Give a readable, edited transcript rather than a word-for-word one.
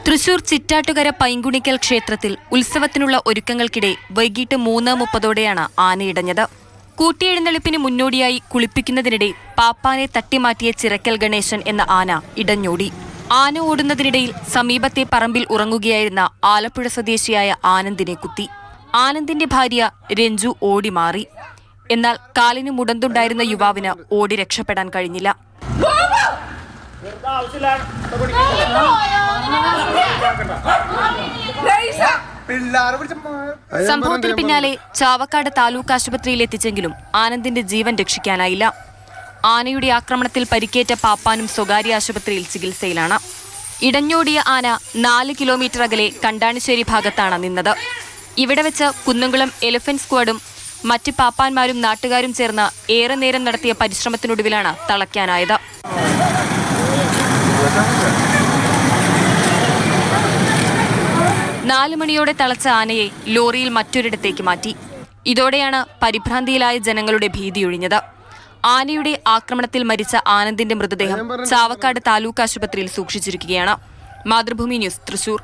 തൃശൂർ ചിറ്റാട്ടുകര പൈങ്കുണിക്കൽ ക്ഷേത്രത്തിൽ ഉത്സവത്തിനുള്ള ഒരുക്കങ്ങൾക്കിടെ വൈകിട്ട് 3:30 ആനയിടഞ്ഞത്. കൂട്ടിയെഴുന്നള്ളിപ്പിന് മുന്നോടിയായി കുളിപ്പിക്കുന്നതിനിടെ പാപ്പാനെ തട്ടിമാറ്റിയ ചിറക്കൽ ഗണേശൻ എന്ന ആന ഇടഞ്ഞോടി. ആന ഓടുന്നതിനിടയിൽ സമീപത്തെ പറമ്പിൽ ഉറങ്ങുകയായിരുന്ന ആലപ്പുഴ സ്വദേശിയായ ആനന്ദിനെ കുത്തി. ആനന്ദിന്റെ ഭാര്യ രഞ്ജു ഓടി മാറി. എന്നാൽ കാലിന് മുടന്തുണ്ടായിരുന്ന യുവാവിന് ഓടി രക്ഷപ്പെടാൻ കഴിഞ്ഞില്ല. സംഭവത്തിന് പിന്നാലെ ചാവക്കാട് താലൂക്ക് ആശുപത്രിയിൽ എത്തിച്ചെങ്കിലും ആനന്ദിന്റെ ജീവൻ രക്ഷിക്കാനായില്ല. ആനയുടെ ആക്രമണത്തിൽ പരിക്കേറ്റ പാപ്പാനും സ്വകാര്യ ആശുപത്രിയിൽ ചികിത്സയിലാണ്. ഇടഞ്ഞോടിയ ആന 4 കിലോമീറ്റർ അകലെ കണ്ടാണിശ്ശേരി ഭാഗത്താണ് നിന്നത്. ഇവിടെ വെച്ച് കുന്നംകുളം എലിഫന്റ് സ്ക്വാഡും മറ്റ് പാപ്പാന്മാരും നാട്ടുകാരും ചേർന്ന് ഏറെ നേരം നടത്തിയ പരിശ്രമത്തിനൊടുവിലാണ് തളയ്ക്കാനായത്. 4 മണിയോടെ തളച്ച ആനയെ ലോറിയിൽ മറ്റൊരിടത്തേക്ക് മാറ്റി. ഇതോടെയാണ് പരിഭ്രാന്തിയിലായ ജനങ്ങളുടെ ഭീതിയൊഴിഞ്ഞത്. ആനയുടെ ആക്രമണത്തിൽ മരിച്ച ആനന്ദിന്റെ മൃതദേഹം ചാവക്കാട് താലൂക്ക് ആശുപത്രിയിൽ സൂക്ഷിച്ചിരിക്കുകയാണ്. മാതൃഭൂമി ന്യൂസ്, തൃശൂർ.